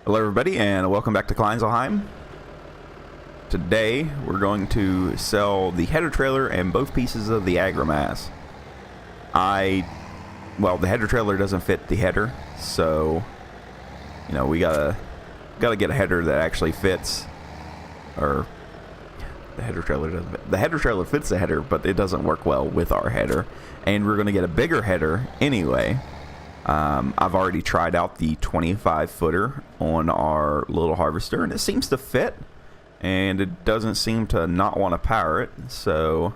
Hello everybody and welcome back to Kleinseelheim. Today we're going to sell the header trailer and both pieces of the agromass. Well, the header trailer doesn't fit the header, so we gotta get a header that actually fits. Or the header trailer doesn't fit. The header trailer fits the header, but it doesn't work well with our header. And we're gonna get a bigger header anyway. I've already tried out the 25 footer on our little harvester and it seems to fit, and it doesn't seem to not want to power it, so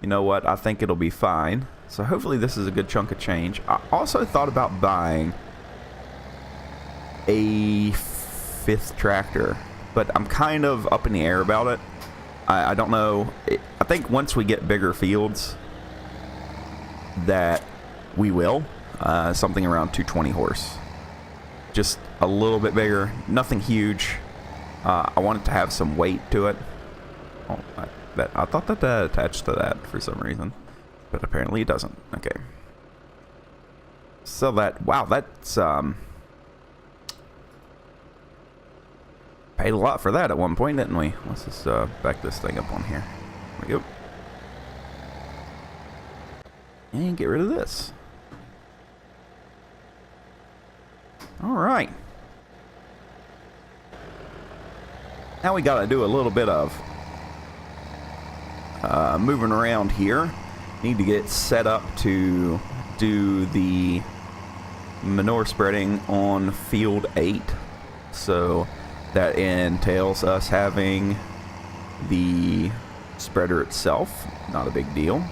you know what, I think it'll be fine. So hopefully this is a good chunk of change. I also thought about buying a 5th tractor, but I'm kind of up in the air about it. I don't know. I think once we get bigger fields that we will. Something around 220 horse. Just a little bit bigger. Nothing huge. I want it to have some weight to it. Oh, I thought that attached to that for some reason. But apparently it doesn't. Okay. So wow, that's paid a lot for that at one point, didn't we? Let's just back this thing up on here. There we go. And get rid of this. Alright. Now we gotta do a little bit of moving around here. Need to get set up to do the manure spreading on field 8. So that entails us having the spreader itself, not a big deal.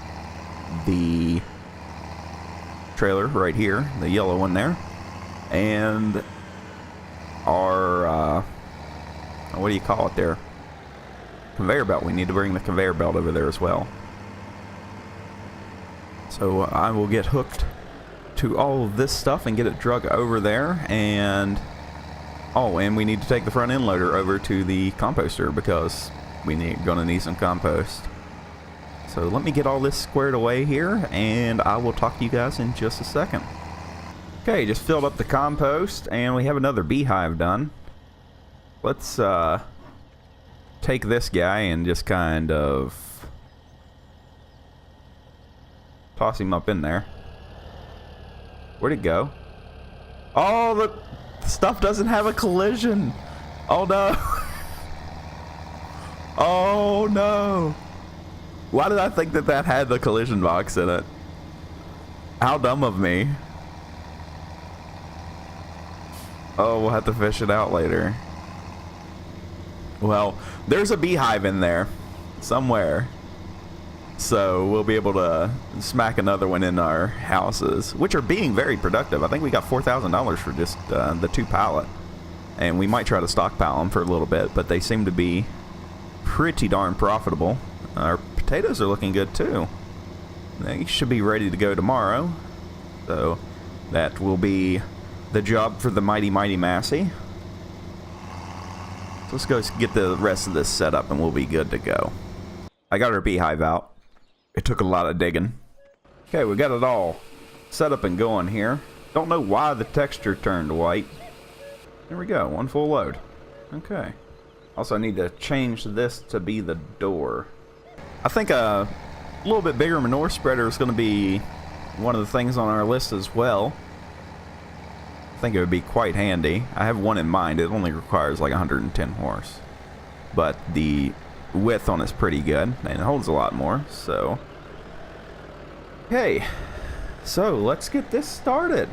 The trailer right here, the yellow one there, and our what do you call it there, conveyor belt. We need to bring the conveyor belt over there as well. So I will get hooked to all of this stuff and get it drug over there, and and we need to take the front end loader over to the composter because gonna need some compost. So let me get all this squared away here, and I will talk to you guys in just a second. Okay, just filled up the compost, and we have another beehive done. Let's take this guy and just kind of toss him up in there. Where'd it go? Oh, the stuff doesn't have a collision. Oh no. Oh no. Why did I think that had the collision box in it? How dumb of me. Oh, we'll have to fish it out later. Well, there's a beehive in there somewhere. So we'll be able to smack another one in our houses, which are being very productive. I think we got $4,000 for just the 2 pallet. And we might try to stockpile them for a little bit, but they seem to be pretty darn profitable. Our potatoes are looking good too. They should be ready to go tomorrow. So that will be the job for the mighty Massey. So let's go get the rest of this set up and we'll be good to go. I got our beehive out. It took a lot of digging. Okay, we got it all set up and going here. Don't know why the texture turned white. There we go, 1 full load. Okay. Also, I need to change this to be the door. I think a little bit bigger manure spreader is going to be one of the things on our list as well. I think it would be quite handy. I have one in mind. It only requires like 110 horse, but the width on it's pretty good and it holds a lot more. So okay, so let's get this started.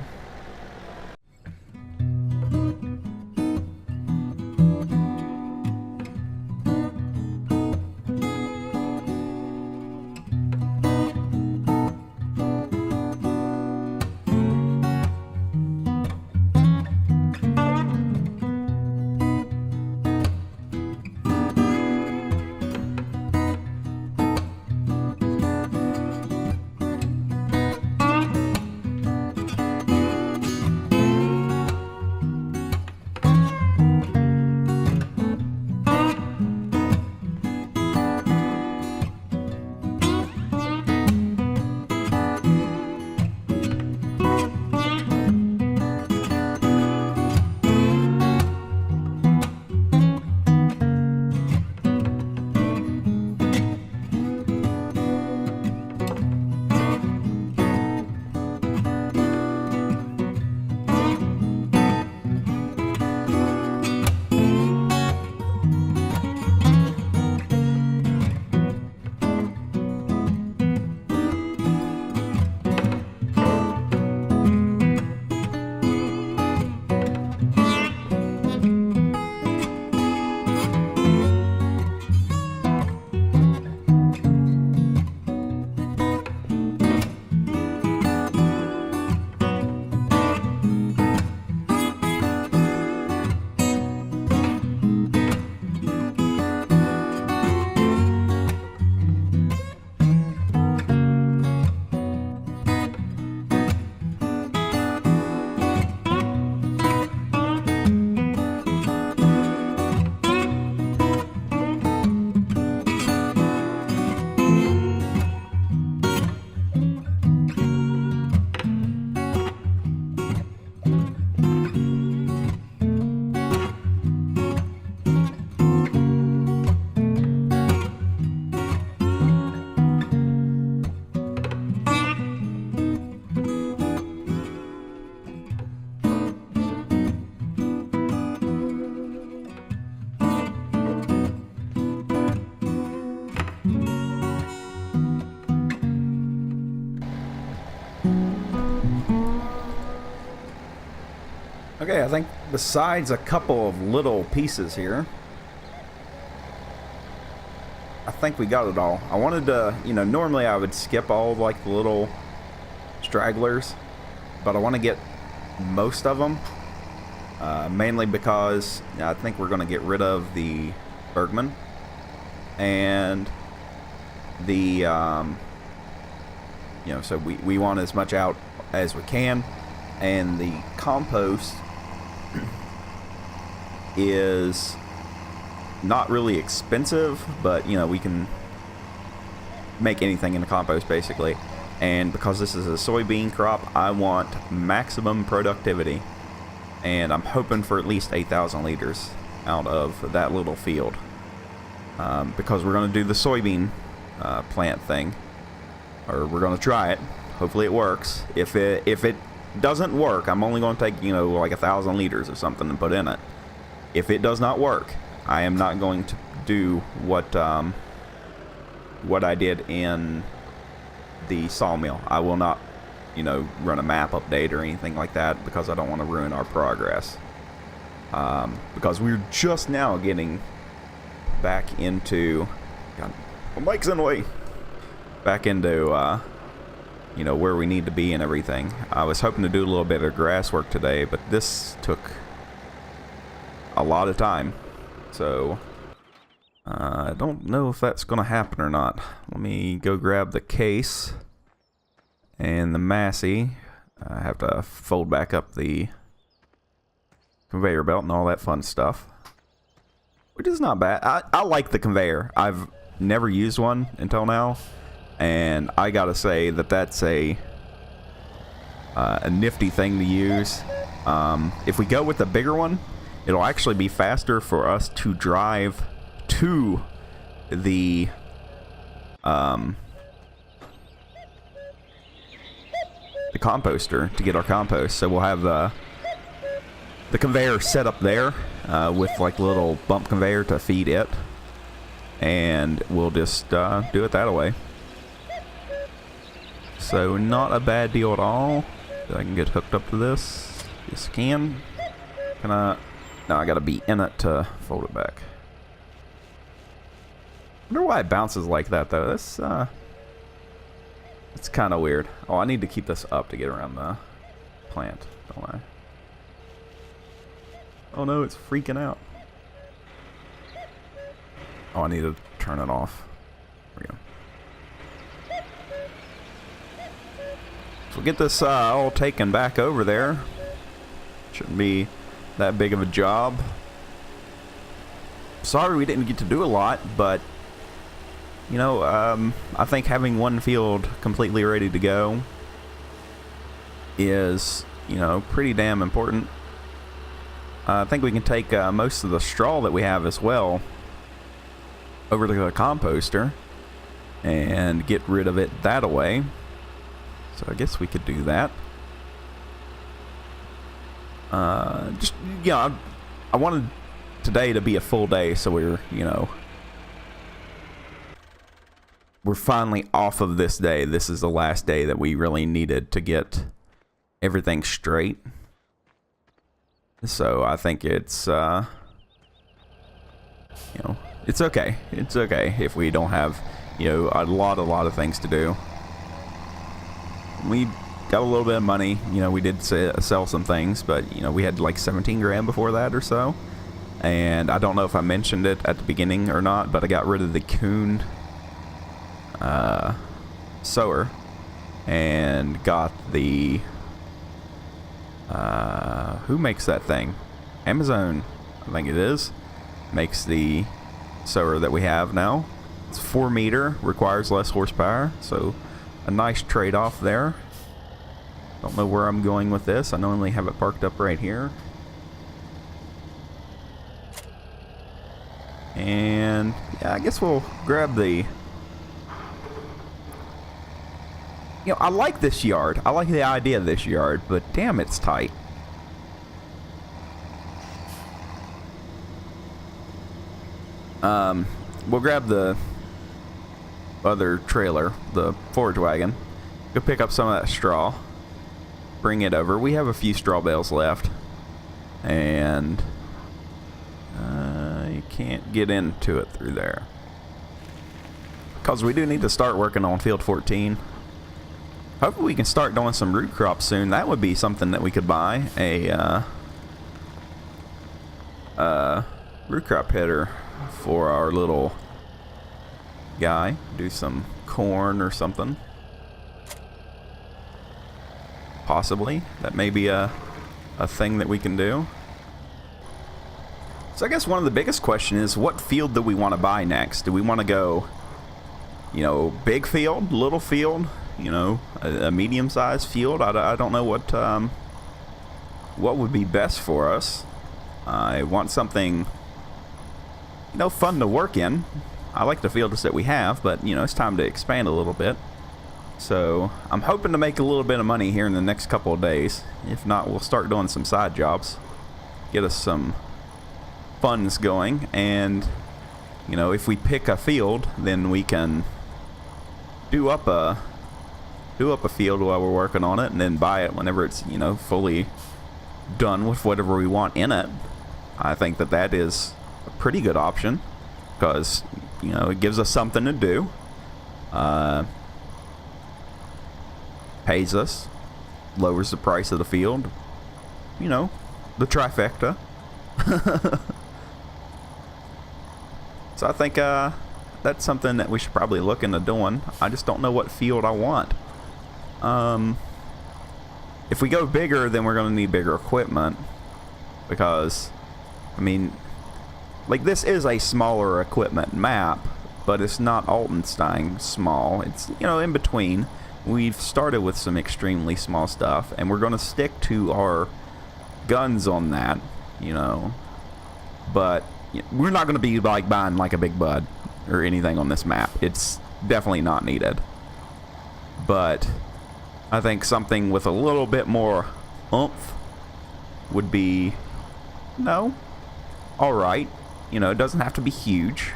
Okay, I think besides a couple of little pieces here, I think we got it all. I wanted to, you know, normally I would skip all like the little stragglers, but I want to get most of them, mainly because I think we're going to get rid of the Bergman and the, you know, so we want as much out as we can, and the compost is not really expensive, but you know, we can make anything in the compost basically. And because this is a soybean crop, I want maximum productivity, and I'm hoping for at least 8,000 liters out of that little field, because we're going to do the soybean plant thing, or we're going to try it. Hopefully it works. If it doesn't work, I'm only going to take, you know, like 1,000 liters or something and put in it. If it does not work, I am not going to do what I did in the sawmill. I will not, you know, run a map update or anything like that, because I don't want to ruin our progress. Because we're just now getting back into, God, my mic's in the way, back into, you know, where we need to be and everything. I was hoping to do a little bit of grass work today, but this took a lot of time. So, I don't know if that's going to happen or not. Let me go grab the case and the Massey. I have to fold back up the conveyor belt and all that fun stuff, which is not bad. I like the conveyor. I've never used one until now, and I gotta say that that's a nifty thing to use. If we go with the bigger one, it'll actually be faster for us to drive to the composter to get our compost. So we'll have the conveyor set up there with like a little bump conveyor to feed it, and we'll just do it that way. So not a bad deal at all. I can get hooked up to this. Yes, I can. Can I? No, I gotta be in it to fold it back. I wonder why it bounces like that though. That's it's kind of weird. Oh, I need to keep this up to get around the plant, don't I? Oh no, it's freaking out. Oh, I need to turn it off. There we go. So we'll get this all taken back over there. Shouldn't be that big of a job. Sorry we didn't get to do a lot, but you know, I think having one field completely ready to go is, you know, pretty damn important. I think we can take most of the straw that we have as well over to the composter and get rid of it that way. So I guess we could do that. Just, you know, I wanted today to be a full day, so we're, you know, we're finally off of this day. This is the last day that we really needed to get everything straight. So I think it's, you know, it's okay. It's okay if we don't have, you know, a lot of things to do. We got a little bit of money. You know, we did sell some things, but, you know, we had like 17 grand before that or so. And I don't know if I mentioned it at the beginning or not, but I got rid of the Kuhn sower and got the who makes that thing? Amazon, I think it is, makes the sower that we have now. It's 4 meter, requires less horsepower, so a nice trade-off there. Don't know where I'm going with this. I normally have it parked up right here. And yeah, I guess we'll grab the, you know, I like this yard. I like the idea of this yard, but damn, it's tight. We'll grab the other trailer, the forage wagon, go pick up some of that straw, bring it over. We have a few straw bales left. And you can't get into it through there. Because we do need to start working on field 14. Hopefully we can start doing some root crops soon. That would be something that we could buy. A root crop header for our little guy. Do some corn or something. Possibly. That may be a thing that we can do. So I guess one of the biggest questions is, what field do we want to buy next? Do we want to go, you know, big field, little field, you know, a medium-sized field? I don't know what would be best for us. I want something, you know, fun to work in. I like the fields that we have, but, you know, it's time to expand a little bit. So I'm hoping to make a little bit of money here in the next couple of days. If not, we'll start doing some side jobs, get us some funds going, and, you know, if we pick a field, then we can do up a field while we're working on it, and then buy it whenever it's, you know, fully done with whatever we want in it. I think that is a pretty good option, because, you know, it gives us something to do, pays us, lowers the price of the field, you know, the trifecta. So I think that's something that we should probably look into doing. I just don't know what field I want. If we go bigger, then we're going to need bigger equipment, because, I mean, like, this is a smaller equipment map, but it's not Altenstein small. It's, you know, in between. We've started with some extremely small stuff, and we're going to stick to our guns on that, you know. But we're not going to be like buying like a big bud or anything on this map. It's definitely not needed. But I think something with a little bit more oomph would be, no, alright. You know, it doesn't have to be huge.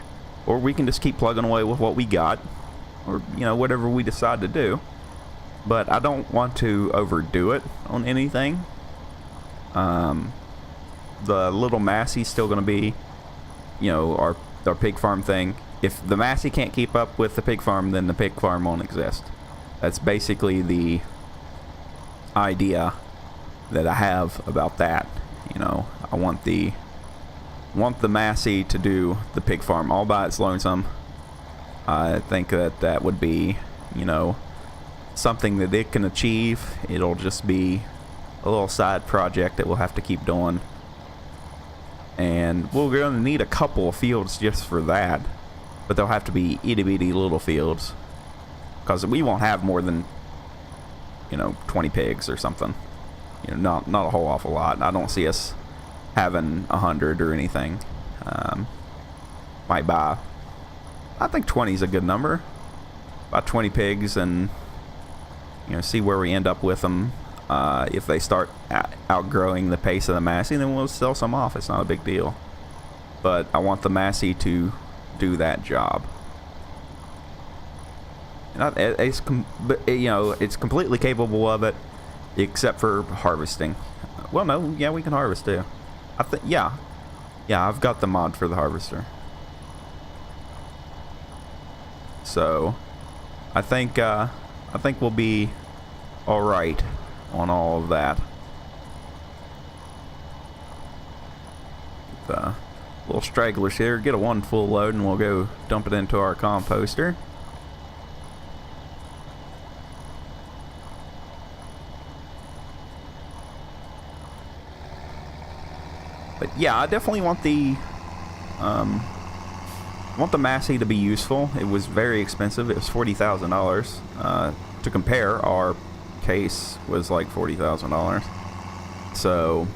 Or we can just keep plugging away with what we got. Or, you know, whatever we decide to do. But I don't want to overdo it on anything. The little Massey's still going to be, you know, our pig farm thing. If the Massey can't keep up with the pig farm, then the pig farm won't exist. That's basically the idea that I have about that. You know, I want the Massey to do the pig farm all by its lonesome. I think that would be, you know, something that it can achieve. It'll just be a little side project that we'll have to keep doing. And we're going to need a couple of fields just for that. But they'll have to be itty-bitty little fields, because we won't have more than, you know, 20 pigs or something. You know, not a whole awful lot. I don't see us having 100 or anything. Might buy, I think 20 is a good number. About 20 pigs, and, you know, see where we end up with them. If they start outgrowing the pace of the Massey, then we'll sell some off. It's not a big deal. But I want the Massey to do that job. It's you know, it's completely capable of it, except for harvesting. Well, no, yeah, we can harvest too. Yeah, I've got the mod for the harvester. So I think we'll be all right on all of that. The little stragglers here, get a one full load, and we'll go dump it into our composter. But yeah, I definitely want the Massey to be useful. It was very expensive. It was $40,000. To compare, our case was like $40,000. So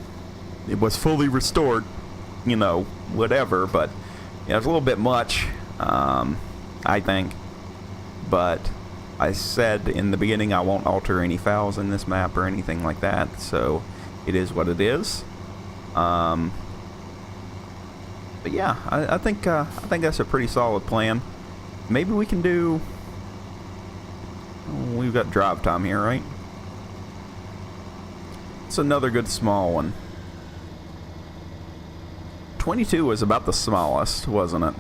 it was fully restored, you know, whatever. But yeah, it was a little bit much, I think. But I said in the beginning I won't alter any files in this map or anything like that. So it is what it is. But yeah, I think that's a pretty solid plan. Maybe we can do. We've got drive time here, right? It's another good small one. 22 was about the smallest, wasn't it?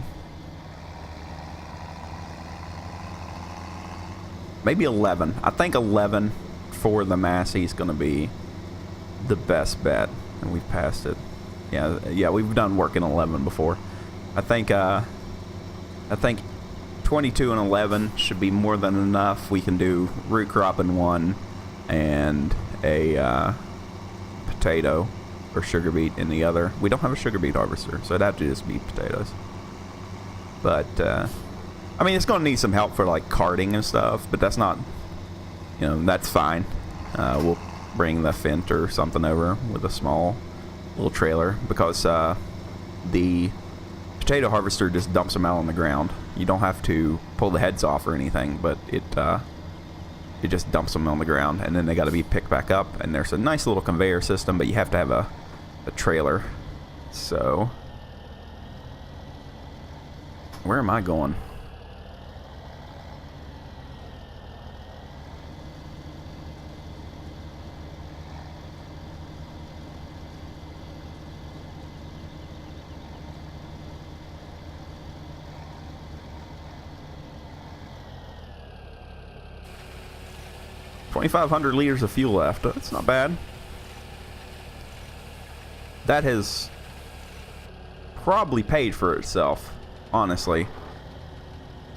Maybe 11. I think 11 for the Massey is going to be the best bet. And we've passed it. Yeah, we've done work in 11 before. I think 22 and 11 should be more than enough. We can do root crop in one and a potato or sugar beet in the other. We don't have a sugar beet harvester, so it'd have to just be potatoes. But I mean, it's going to need some help for like carting and stuff, but that's not, you know, that's fine. We'll bring the Fent or something over with a small little trailer, because the potato harvester just dumps them out on the ground. You don't have to pull the heads off or anything, but it just dumps them on the ground, and then they got to be picked back up. And there's a nice little conveyor system, but you have to have a trailer. So where am I going? $2,500 liters of fuel left. That's not bad. That has probably paid for itself, honestly.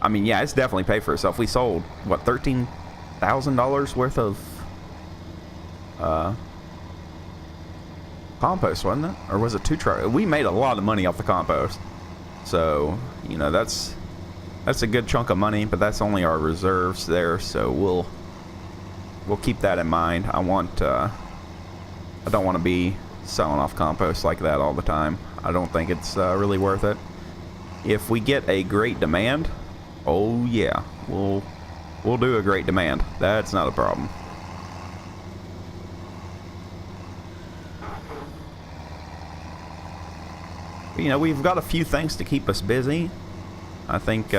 I mean, yeah, it's definitely paid for itself. We sold, what, $13,000 worth of compost, wasn't it? Or was it 2 trucks? We made a lot of money off the compost. So, you know, that's a good chunk of money, but that's only our reserves there, so we'll keep that in mind. I don't want to be selling off compost like that all the time. I don't think it's really worth it. If we get a great demand, oh yeah, we'll do a great demand. That's not a problem. You know, we've got a few things to keep us busy. I think, you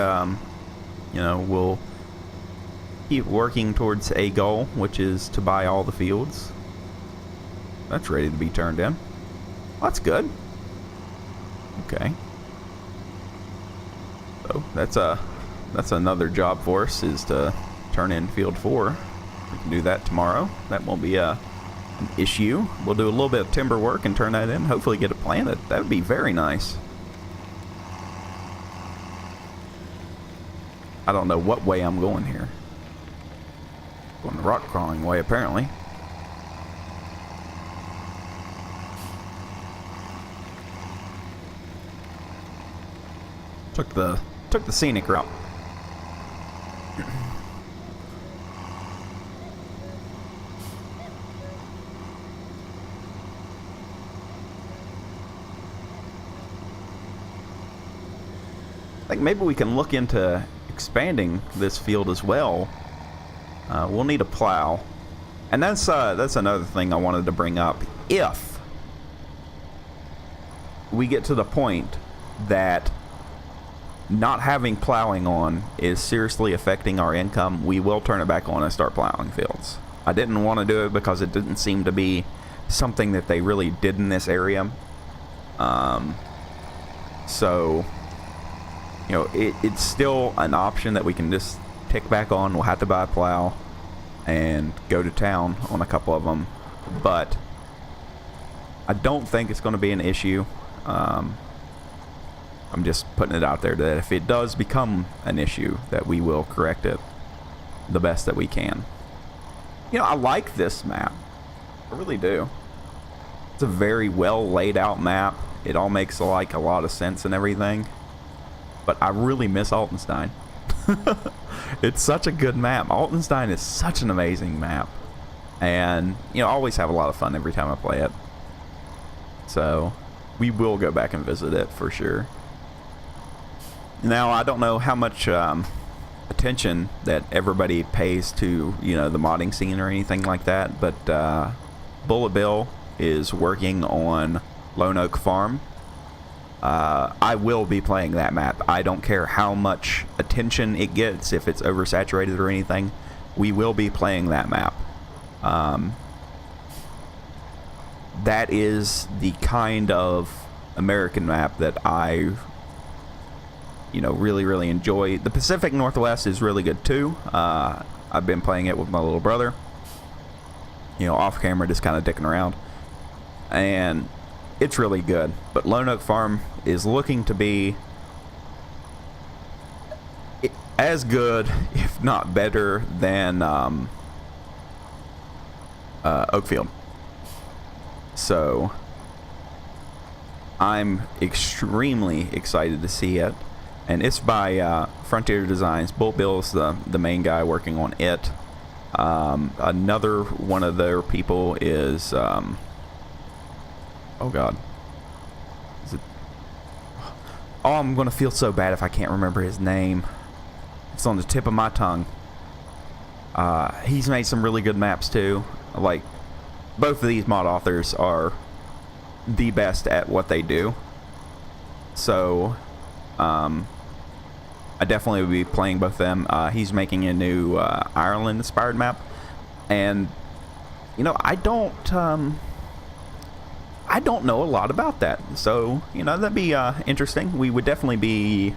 know, we'll keep working towards a goal, which is to buy all the fields. That's ready to be turned in. Well, that's good. Okay. So that's another job for us, is to turn in field 4. We can do that tomorrow. That won't be an issue. We'll do a little bit of timber work and turn that in. Hopefully get it planted. That would be very nice. I don't know what way I'm going here. Going the rock crawling way, apparently. Took the scenic route. I think maybe we can look into expanding this field as well. We'll need a plow, and that's another thing I wanted to bring up. If we get to the point that not having plowing on is seriously affecting our income, we will turn it back on and start plowing fields. I didn't want to do it because it didn't seem to be something that they really did in this area. So, you know, it's still an option that we can just tick back on. We'll have to buy a plow and go to town on a couple of them, but I don't think it's going to be an issue. I'm just putting it out there that if it does become an issue, that we will correct it the best that we can. You know, I like this map. I really do. It's a very well laid out map. It all makes like a lot of sense and everything. But I really miss Altenstein. It's such a good map. Altenstein is such an amazing map. And, you know, I always have a lot of fun every time I play it. So, we will go back and visit it for sure. Now, I don't know how much attention that everybody pays to, you know, the modding scene or anything like that, but Bullet Bill is working on Lone Oak Farm. I will be playing that map. I don't care how much attention it gets, if it's oversaturated or anything. We will be playing that map. That is the kind of American map that I, really, really enjoy. The Pacific Northwest is really good too. I've been playing it with my little brother. Off camera, just kind of dicking around. And it's really good. But Lone Oak Farm is looking to be as good, if not better, than Oakfield. So I'm extremely excited to see it. And it's by Frontier Designs. Bull Bill's the main guy working on it. Another one of their people is oh god, is it, oh, I'm gonna feel so bad if I can't remember his name. It's on the tip of my tongue. He's made some really good maps too. Like, both of these mod authors are the best at what they do. So I definitely will be playing both of them. He's making a new Ireland inspired map, and I don't know a lot about that, so that'd be interesting. We would definitely be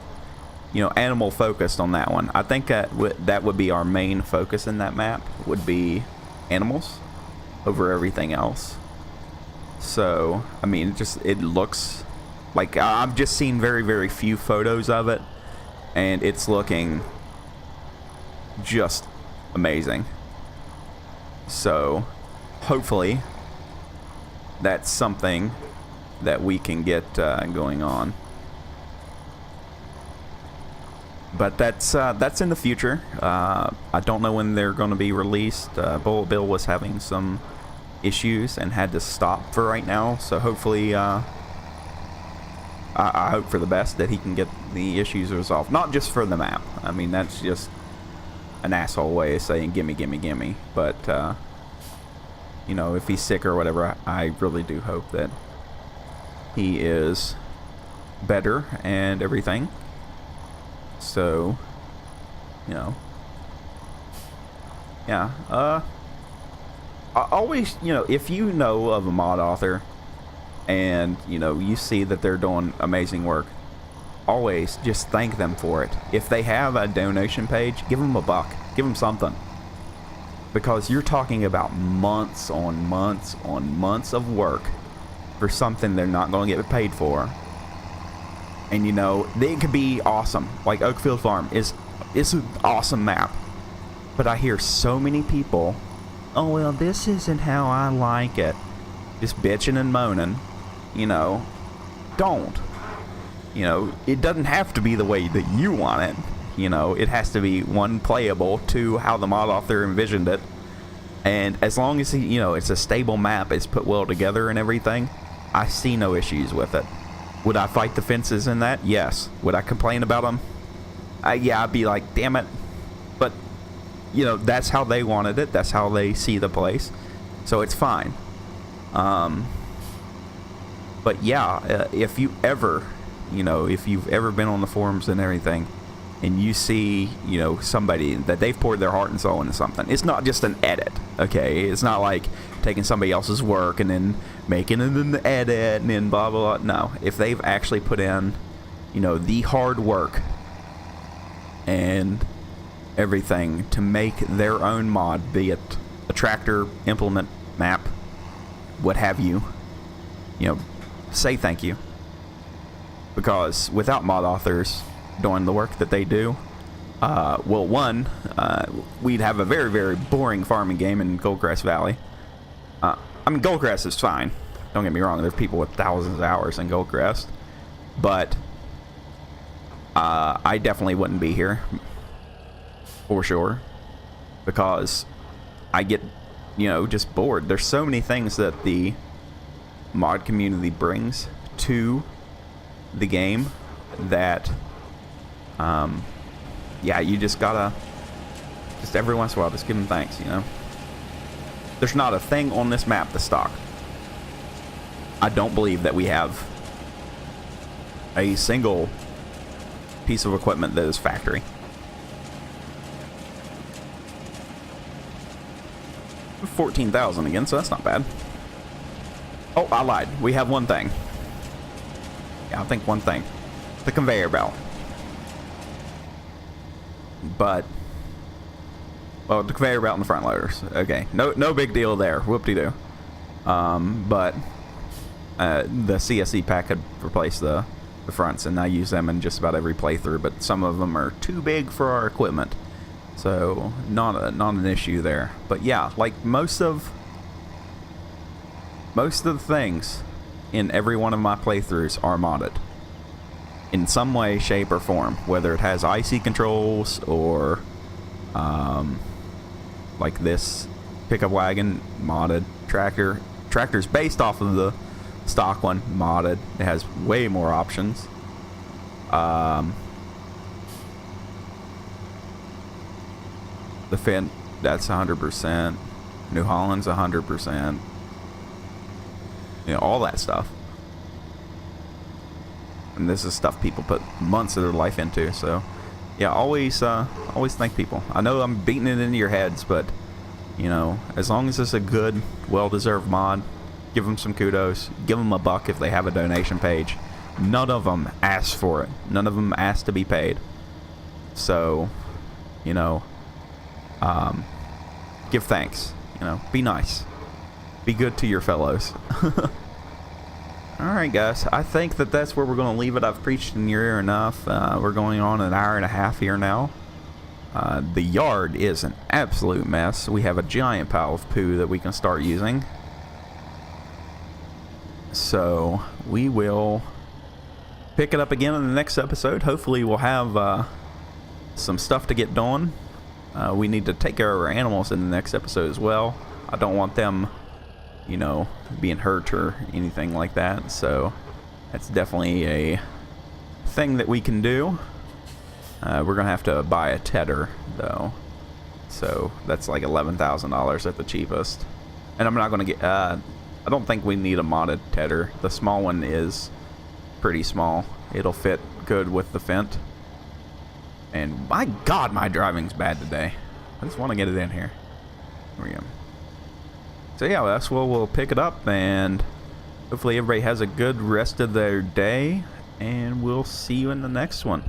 animal focused on that one. I think that would be our main focus in that map, would be animals over everything else. So I mean, it looks like, I've just seen very, very few photos of it, and it's looking just amazing. So hopefully that's something that we can get going on. But that's in the future. I don't know when they're going to be released. Bullet Bill was having some issues and had to stop for right now. So hopefully, I hope for the best that he can get the issues resolved. Not just for the map. I mean, that's just an asshole way of saying gimme, gimme, gimme. But if he's sick or whatever, I really do hope that he is better and everything. So, yeah. I always, if you know of a mod author and, you see that they're doing amazing work, always just thank them for it. If they have a donation page, give them $1. Give them something. Because you're talking about months on months on months of work for something they're not going to get paid for. And it could be awesome. Like Oakfield Farm is an awesome map. But I hear so many people, oh well, this isn't how I like it. Just bitching and moaning. Don't. It doesn't have to be the way that you want it. It has to be, one, playable, two, how the mod author envisioned it. And as long as it's a stable map, it's put well together and everything, I see no issues with it. Would I fight the fences in that? Yes. Would I complain about them? Yeah, I'd be like, damn it. But, that's how they wanted it. That's how they see the place. So it's fine. But yeah, if you ever, if you've ever been on the forums and everything, and you see, somebody that they've poured their heart and soul into something, it's not just an edit, okay? It's not like taking somebody else's work and then making it in the edit and then blah, blah, blah. No, if they've actually put in, the hard work and everything to make their own mod, be it a tractor, implement, map, what have you, say thank you. Because without mod authors doing the work that they do, well, one, we'd have a very, very boring farming game in Goldcrest Valley. I mean, Goldcrest is fine. Don't get me wrong. There's people with thousands of hours in Goldcrest. But I definitely wouldn't be here. For sure. Because I get, just bored. There's so many things that the mod community brings to the game that, yeah, you just gotta, just every once in a while, just give them thanks, There's not a thing on this map that's stock. I don't believe that we have a single piece of equipment that is factory. $14,000 again, so that's not bad. Oh, I lied. We have one thing. Yeah, I think one thing. The conveyor belt. But, well, the conveyor belt and the front loaders. Okay, no big deal there. Whoop-de-doo. But the CSE pack could replace the fronts, and I use them in just about every playthrough, but some of them are too big for our equipment. So, not an issue there. But yeah, like most of the things in every one of my playthroughs are modded. In some way, shape, or form. Whether it has IC controls or like this pickup wagon, modded. Tractor's based off of the stock one, modded. It has way more options. The Finn, that's 100%. New Holland's 100%. You know, all that stuff. And this is stuff people put months of their life into. So, yeah, always thank people. I know I'm beating it into your heads, but you know, as long as it's a good, well-deserved mod, give them some kudos. Give them $1 if they have a donation page. None of them ask for it. None of them ask to be paid. So, you know, give thanks. You know, be nice. Be good to your fellows. Alright guys, I think that's where we're going to leave it. I've preached in your ear enough. We're going on an hour and a half here now. The yard is an absolute mess. We have a giant pile of poo that we can start using. So, we will pick it up again in the next episode. Hopefully we'll have some stuff to get done. We need to take care of our animals in the next episode as well. I don't want them, you know, being hurt or anything like that. So that's definitely a thing that we can do. We're gonna have to buy a tedder though, so that's like $11,000 at the cheapest. And I'm not gonna get. I don't think we need a modded tedder. The small one is pretty small. It'll fit good with the Fent. And my God, my driving's bad today. I just want to get it in here. There we go. So yeah, that's where we'll pick it up, and hopefully everybody has a good rest of their day, and we'll see you in the next one.